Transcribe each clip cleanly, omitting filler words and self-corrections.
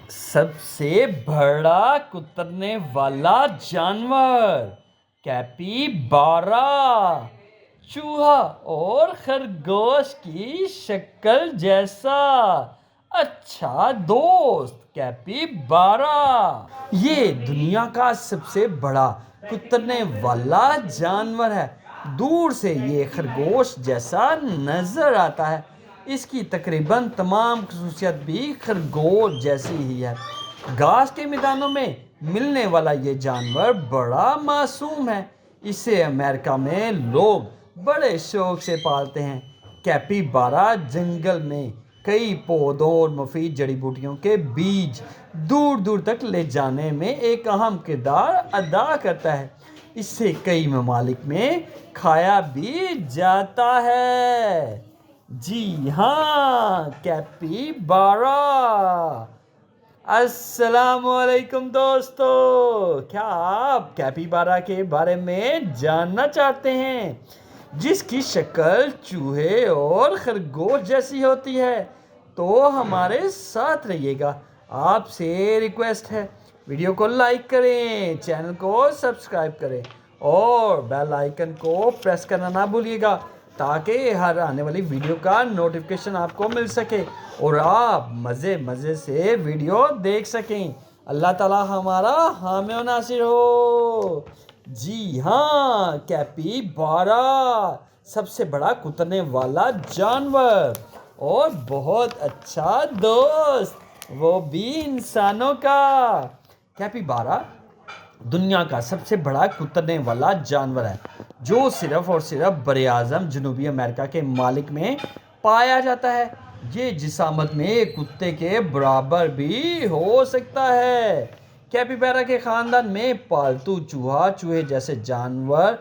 سب سے بڑا کترنے والا جانور کیپیبارا چوہا اور خرگوش کی شکل جیسا اچھا دوست کیپیبارا یہ دنیا کا سب سے بڑا کترنے والا جانور ہے۔ دور سے یہ خرگوش جیسا نظر آتا ہے۔ اس کی تقریباً تمام خصوصیات بھی خرگوش جیسی ہی ہے۔ گھاس کے میدانوں میں ملنے والا یہ جانور بڑا معصوم ہے۔ اسے امریکہ میں لوگ بڑے شوق سے پالتے ہیں۔ کیپیبارا جنگل میں کئی پودوں اور مفید جڑی بوٹیوں کے بیج دور دور تک لے جانے میں ایک اہم کردار ادا کرتا ہے۔ اسے کئی ممالک میں کھایا بھی جاتا ہے۔ جی ہاں، کیپیبارا۔ السلام علیکم دوستو، کیا آپ کیپیبارا کے بارے میں جاننا چاہتے ہیں جس کی شکل چوہے اور خرگوش جیسی ہوتی ہے؟ تو ہمارے ساتھ رہیے گا۔ آپ سے ریکویسٹ ہے ویڈیو کو لائک کریں، چینل کو سبسکرائب کریں اور بیل آئیکن کو پریس کرنا نہ بھولیے گا تاکہ ہر آنے والی ویڈیو کا نوٹیفیکیشن آپ کو مل سکے اور آپ مزے سے ویڈیو دیکھ سکیں۔ اللہ تعالیٰ ہمارا حامی و ناصر ہو۔ جی ہاں، کیپیبارا سب سے بڑا کترنے والا جانور اور بہت اچھا دوست، وہ بھی انسانوں کا۔ کیپیبارا دنیا کا سب سے بڑا کترنے والا جانور ہے جو صرف اور صرف براعظم جنوبی امریکہ کے ممالک میں پایا جاتا ہے۔ یہ جسامت میں ایک کتے کے برابر بھی ہو سکتا ہے۔ کیپیبارا کے خاندان میں پالتو چوہا، چوہے جیسے جانور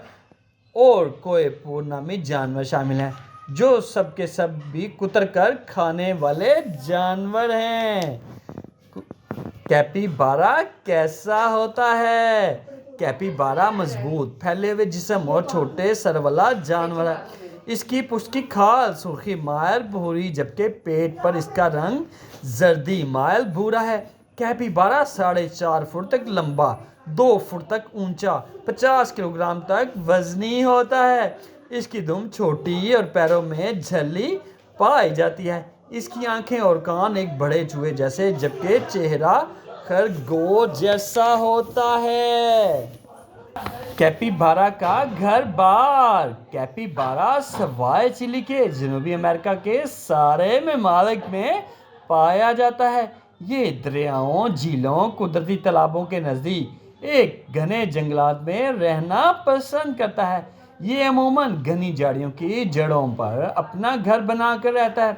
اور کوئی نامی جانور شامل ہیں جو سب کے سب بھی کتر کر کھانے والے جانور ہیں۔ کیپیبارا کیسا ہوتا ہے؟ کیپیبارا مضبوط، پھیلے ہوئے جسم اور چھوٹے سر والا جانور ہے۔ اس کی پشت کی کھال سرخی مائل بھوری جبکہ پیٹ پر اس کا رنگ زردی مائل بھورا ہے۔ کیپیبارا 4.5 فٹ تک لمبا، 2 فٹ تک اونچا، 50 کلوگرام تک وزنی ہوتا ہے۔ اس کی دم چھوٹی اور پیروں میں جھلی پائی جاتی ہے۔ اس کی آنکھیں اور کان ایک بڑے چوہے جیسے جبکہ چہرہ خرگوش جیسا ہوتا ہے۔ کیپیبارا کا گھر بار۔ کیپیبارا سوائے چلی کے جنوبی امریکہ کے سارے ممالک میں پایا جاتا ہے۔ یہ دریاؤں، جھیلوں، قدرتی تالابوں کے نزدیک ایک گھنے جنگلات میں رہنا پسند کرتا ہے۔ یہ عموماً گھنی جھاڑیوں کی جڑوں پر اپنا گھر بنا کر رہتا ہے۔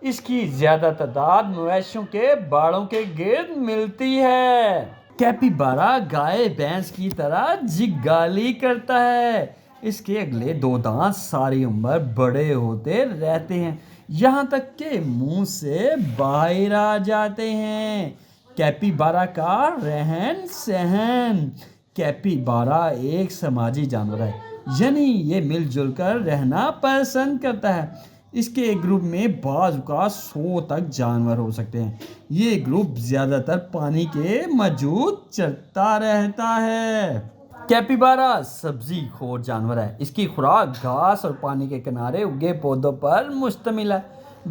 اس کی زیادہ تعداد مویشیوں کے باڑوں کے گرد ملتی ہے۔ کیپیبارا گائے بھینس کی طرح جگالی کرتا ہے۔ اس کے اگلے 2 دانت ساری عمر بڑے ہوتے رہتے ہیں یہاں تک کہ منہ سے باہر آ جاتے ہیں۔ کیپیبارا کا رہن سہن۔ کیپیبارا ایک سماجی جانور ہے، یعنی یہ مل جل کر رہنا پسند کرتا ہے۔ اس کے ایک گروپ میں بعض اوقات 100 تک جانور ہو سکتے ہیں۔ یہ گروپ زیادہ تر پانی کے موجود چرتا رہتا ہے۔ کیپیبارا سبزی خور جانور ہے۔ اس کی خوراک گھاس اور پانی کے کنارے اگے پودوں پر مشتمل ہے۔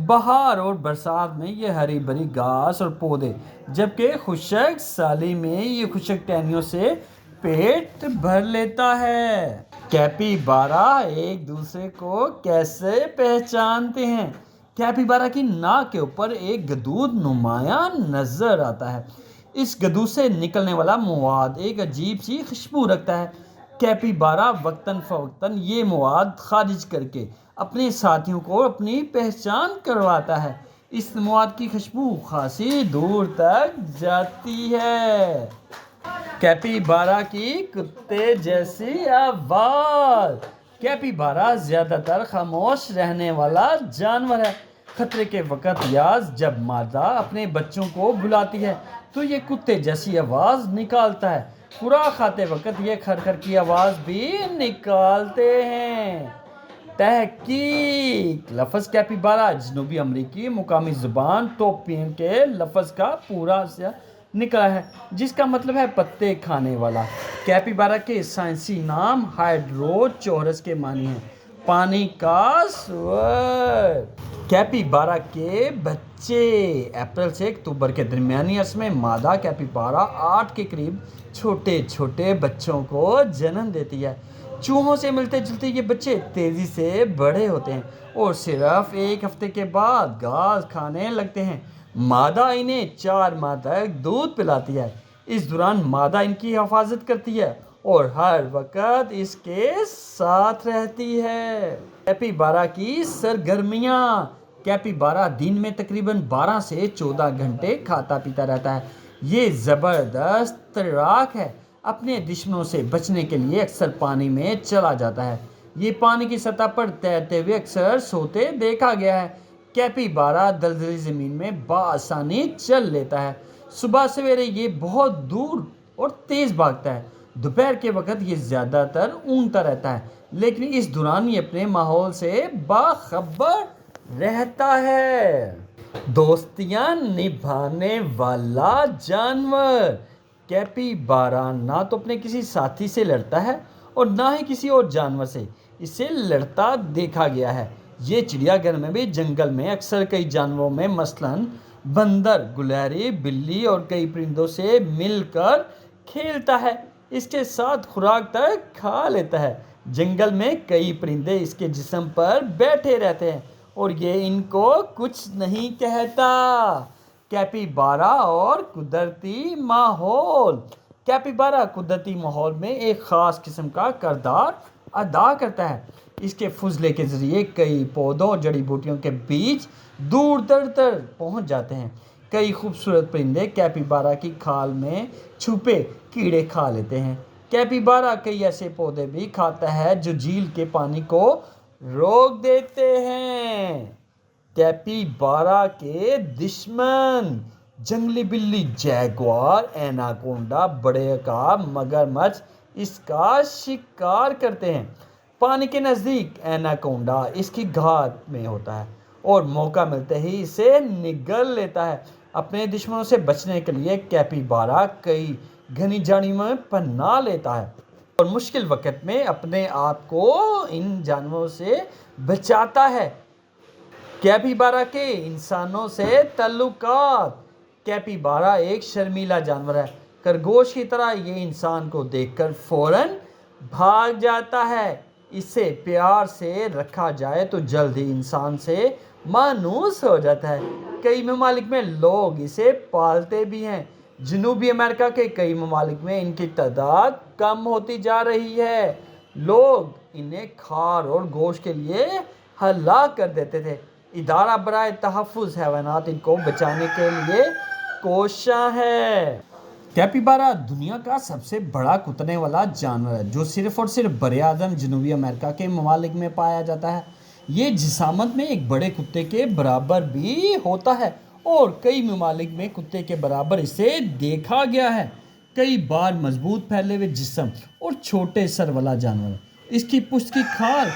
بہار اور برسات میں یہ ہری بھری گھاس اور پودے جبکہ خشک سالی میں یہ خشک ٹہنیوں سے پیٹ بھر لیتا ہے۔ کیپیبارا ایک دوسرے کو کیسے پہچانتے ہیں؟ کیپیبارا کی ناک کے اوپر ایک گدود نمایاں نظر آتا ہے۔ اس گدود سے نکلنے والا مواد ایک عجیب سی خوشبو رکھتا ہے۔ کیپیبارا وقتاً فوقتاً یہ مواد خارج کر کے اپنے ساتھیوں کو اپنی پہچان کرواتا ہے۔ اس مواد کی خوشبو خاصی دور تک جاتی ہے۔ کیپیبارا کی کتے جیسی آواز۔ کیپیبارا زیادہ تر خاموش رہنے والا جانور ہے۔ خطرے کے وقت یا جب مادہ اپنے بچوں کو بلاتی ہے تو یہ کتے جیسی آواز نکالتا ہے۔ خوراک کھاتے وقت یہ کھر کھر کی آواز بھی نکالتے ہیں۔ تحقیق لفظ کیپیبارا جنوبی امریکی مقامی زبان ٹوپین کے لفظ کا پورا سے نکلا ہے جس کا مطلب ہے پتے کھانے والا۔ کیپیبارا کے سائنسی نام ہائیڈروچورس کے معنی ہیں پانی کا سور۔ کیپیبارا کے بچے اپریل سے اکتوبر کے درمیانی عرصے میں مادہ کیپیبارا 8 کے قریب چھوٹے چھوٹے بچوں کو جنم دیتی ہے۔ چوہوں سے ملتے جلتے یہ بچے تیزی سے بڑے ہوتے ہیں اور صرف 1 ہفتے کے بعد گھاس کھانے لگتے ہیں۔ مادہ انہیں 4 ماہ تک دودھ پلاتی ہے۔ اس دوران مادہ ان کی حفاظت کرتی ہے اور ہر وقت اس کے ساتھ رہتی ہے۔ کیپیبارا کی سرگرمیاں۔ کیپیبارا دن میں تقریباً 12 سے 14 گھنٹے کھاتا پیتا رہتا ہے۔ یہ زبردست تیراک ہے۔ اپنے دشمنوں سے بچنے کے لیے اکثر پانی میں چلا جاتا ہے۔ یہ پانی کی سطح پر تیرتے ہوئے اکثر سوتے دیکھا گیا ہے۔ کیپیبارا دلدلی زمین میں بآسانی چل لیتا ہے۔ صبح سویرے یہ بہت دور اور تیز بھاگتا ہے۔ دوپہر کے وقت یہ زیادہ تر اونگتا رہتا ہے لیکن اس دوران یہ اپنے ماحول سے باخبر رہتا ہے۔ دوستیاں نبھانے والا جانور۔ کیپیبارا نہ تو اپنے کسی ساتھی سے لڑتا ہے اور نہ ہی کسی اور جانور سے اسے لڑتا دیکھا گیا ہے۔ یہ چڑیا گھر میں بھی جنگل میں اکثر کئی جانوروں میں مثلاً بندر، گلہری، بلی اور کئی پرندوں سے مل کر کھیلتا ہے۔ اس کے ساتھ خوراک تک کھا لیتا ہے۔ جنگل میں کئی پرندے اس کے جسم پر بیٹھے رہتے ہیں اور یہ ان کو کچھ نہیں کہتا۔ کیپیبارا اور قدرتی ماحول۔ کیپیبارا قدرتی ماحول میں ایک خاص قسم کا کردار ادا کرتا ہے۔ اس کے فضلے کے ذریعے کئی پودوں اور جڑی بوٹیوں کے بیج دور دراز تک پہنچ جاتے ہیں۔ کئی خوبصورت پرندے کیپیبارا کی کھال میں چھپے کیڑے کھا لیتے ہیں۔ کیپیبارا کئی ایسے پودے بھی کھاتا ہے جو جھیل کے پانی کو روک دیتے ہیں۔ کیپیبارا کے دشمن۔ جنگلی بلی، جیگوار، ایناکونڈا، بڑے عقاب، مگرمچھ اس کا شکار کرتے ہیں۔ پانی کے نزدیک ایناکونڈا اس کی گھات میں ہوتا ہے اور موقع ملتے ہی اسے نگل لیتا ہے۔ اپنے دشمنوں سے بچنے کے لیے کیپیبارا کئی گھنی جھاڑیوں میں پناہ لیتا ہے اور مشکل وقت میں اپنے آپ کو ان جانوروں سے بچاتا ہے۔ کیپیبارا کے انسانوں سے تعلقات۔ کیپیبارا ایک شرمیلا جانور ہے۔ خرگوش کی طرح یہ انسان کو دیکھ کر فوراً بھاگ جاتا ہے۔ اسے پیار سے رکھا جائے تو جلد ہی انسان سے مانوس ہو جاتا ہے۔ کئی ممالک میں لوگ اسے پالتے بھی ہیں۔ جنوبی امریکہ کے کئی ممالک میں ان کی تعداد کم ہوتی جا رہی ہے۔ لوگ انہیں کھار اور گوشت کے لیے ہلاک کر دیتے تھے۔ ادارہ برائے تحفظ حیوانات ان کو بچانے کے لیے کوشاں ہے۔ کیپیبارا دنیا کا سب سے بڑا کتنے والا جانور ہے جو صرف اور صرف براعظم جنوبی امریکہ کے ممالک میں پایا جاتا ہے۔ یہ جسامت میں ایک بڑے کتے کے برابر بھی ہوتا ہے اور کئی ممالک میں کتے کے برابر اسے دیکھا گیا ہے۔ کئی بار مضبوط پھیلے ہوئے جسم اور چھوٹے سر والا جانور۔ اس کی پشت کی کھال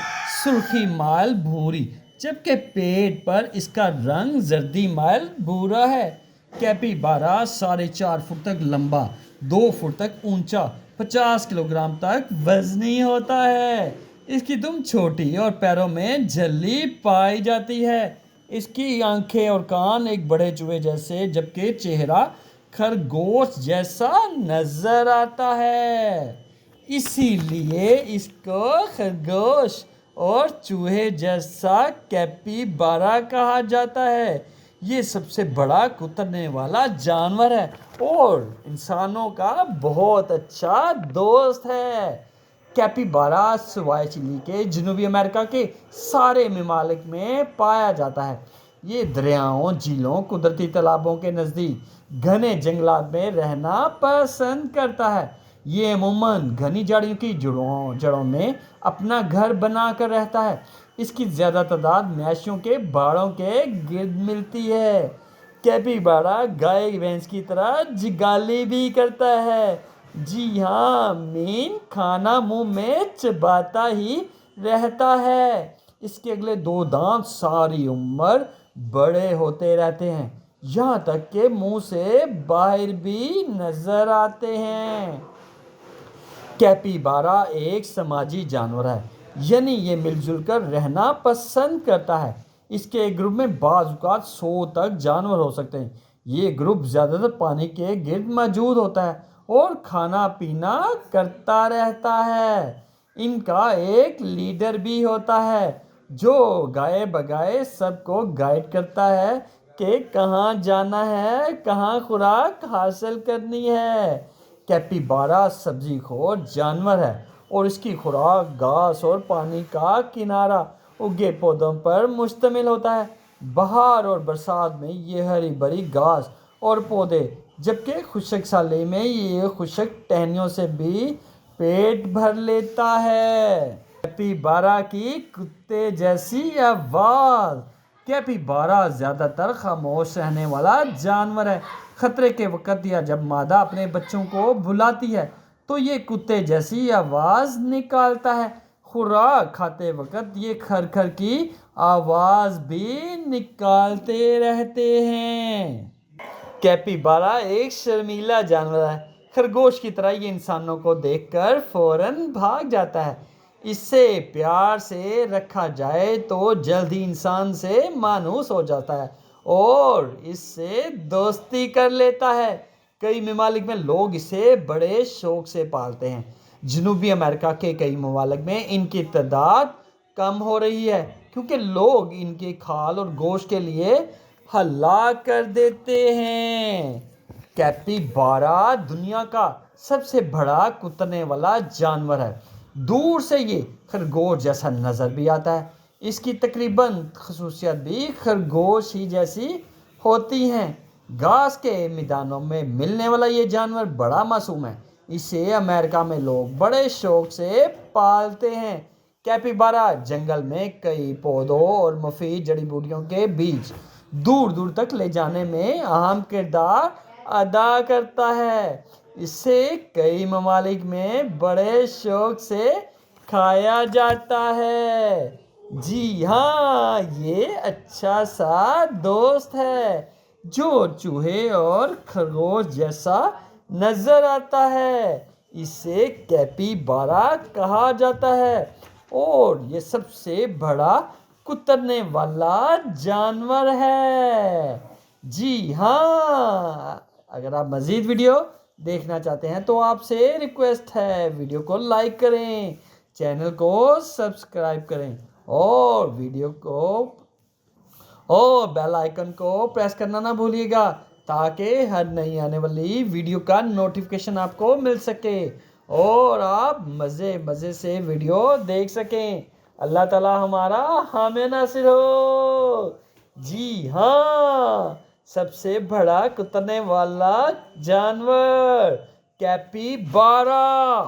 سرخی مائل بھوری جبکہ پیٹ پر اس کا رنگ زردی مائل بھورا ہے۔ کیپیبارا 4.5 فٹ تک لمبا، 2 فٹ تک اونچا، 50 کلوگرام تک وزنی ہوتا ہے۔ اس کی دم چھوٹی اور پیروں میں جھلی پائی جاتی ہے۔ اس کی آنکھیں اور کان ایک بڑے چوہے جیسے جبکہ چہرہ خرگوش جیسا نظر آتا ہے۔ اسی لیے اس کو خرگوش اور چوہے جیسا کیپیبارا کہا جاتا ہے۔ یہ سب سے بڑا کترنے والا جانور ہے اور انسانوں کا بہت اچھا دوست ہے۔ کیپیبارا سوائے چلی کے جنوبی امریکہ کے سارے ممالک میں پایا جاتا ہے۔ یہ دریاؤں، جھیلوں، قدرتی تالابوں کے نزدیک گھنے جنگلات میں رہنا پسند کرتا ہے۔ یہ عموماً گھنی جھاڑیوں کی جڑوں میں اپنا گھر بنا کر رہتا ہے۔ اس کی زیادہ تعداد مویشیوں کے باڑوں کے گرد ملتی ہے۔ کیپیبارا گائے بھینس کی طرح جگالی بھی کرتا ہے۔ جی ہاں، مین کھانا منہ میں چباتا ہی رہتا ہے۔ اس کے اگلے 2 دانت ساری عمر بڑے ہوتے رہتے ہیں، یہاں تک کہ منہ سے باہر بھی نظر آتے ہیں۔ کیپیبارا ایک سماجی جانور ہے، یعنی یہ مل جل کر رہنا پسند کرتا ہے۔ اس کے ایک گروپ میں بعض اوقات 100 تک جانور ہو سکتے ہیں۔ یہ گروپ زیادہ تر پانی کے گرد موجود ہوتا ہے اور کھانا پینا کرتا رہتا ہے۔ ان کا ایک لیڈر بھی ہوتا ہے جو گائے بگائے سب کو گائیڈ کرتا ہے کہ کہاں جانا ہے، کہاں خوراک حاصل کرنی ہے۔ کیپیبارا سبزی خور جانور ہے اور اس کی خوراک گھاس اور پانی کا کنارہ اگے پودوں پر مشتمل ہوتا ہے۔ بہار اور برسات میں یہ ہری بھری گھاس اور پودے، جبکہ خشک سالی میں یہ خشک ٹہنیوں سے بھی پیٹ بھر لیتا ہے۔ کیپیبارا کی کتے جیسی آواز۔ کیپیبارا زیادہ تر خاموش رہنے والا جانور ہے۔ خطرے کے وقت یا جب مادہ اپنے بچوں کو بلاتی ہے تو یہ کتے جیسی آواز نکالتا ہے۔ خوراک کھاتے وقت یہ کھر کھر کی آواز بھی نکالتے رہتے ہیں۔ کیپیبارا ایک شرمیلا جانور ہے۔ خرگوش کی طرح یہ انسانوں کو دیکھ کر فوراً بھاگ جاتا ہے۔ اس سے پیار سے رکھا جائے تو جلد ہی انسان سے مانوس ہو جاتا ہے اور اس سے دوستی کر لیتا ہے۔ کئی ممالک میں لوگ اسے بڑے شوق سے پالتے ہیں۔ جنوبی امریکہ کے کئی ممالک میں ان کی تعداد کم ہو رہی ہے کیونکہ لوگ ان کے کھال اور گوشت کے لیے ہلاک کر دیتے ہیں۔ کیپیبارا دنیا کا سب سے بڑا کترنے والا جانور ہے۔ دور سے یہ خرگوش جیسا نظر بھی آتا ہے۔ اس کی تقریباً خصوصیات بھی خرگوش ہی جیسی ہوتی ہیں۔ گھاس کے میدانوں میں ملنے والا یہ جانور بڑا معصوم ہے۔ اسے امریکہ میں لوگ بڑے شوق سے پالتے ہیں۔ کیپیبارا جنگل میں کئی پودوں اور مفید جڑی بوٹیوں کے بیج دور دور تک لے جانے میں اہم کردار ادا کرتا ہے۔ اسے کئی ممالک میں بڑے شوق سے کھایا جاتا ہے۔ جی ہاں، یہ اچھا سا دوست ہے جو چوہے اور خرگوش جیسا نظر آتا ہے۔ اسے کیپیبارا کہا جاتا ہے اور یہ سب سے بڑا کترنے والا جانور ہے۔ جی ہاں، اگر آپ مزید ویڈیو دیکھنا چاہتے ہیں تو آپ سے ریکویسٹ ہے ویڈیو کو لائک کریں، چینل کو سبسکرائب کریں اور بیل آئیکن کو پریس کرنا نہ بھولیے گا تاکہ ہر نئی آنے والی ویڈیو کا نوٹیفیکیشن آپ کو مل سکے اور آپ مزے سے ویڈیو دیکھ سکیں۔ اللہ تعالی ہمارا حامی ناصر ہو۔ جی ہاں، سب سے بڑا کترنے والا جانور کیپیبارا۔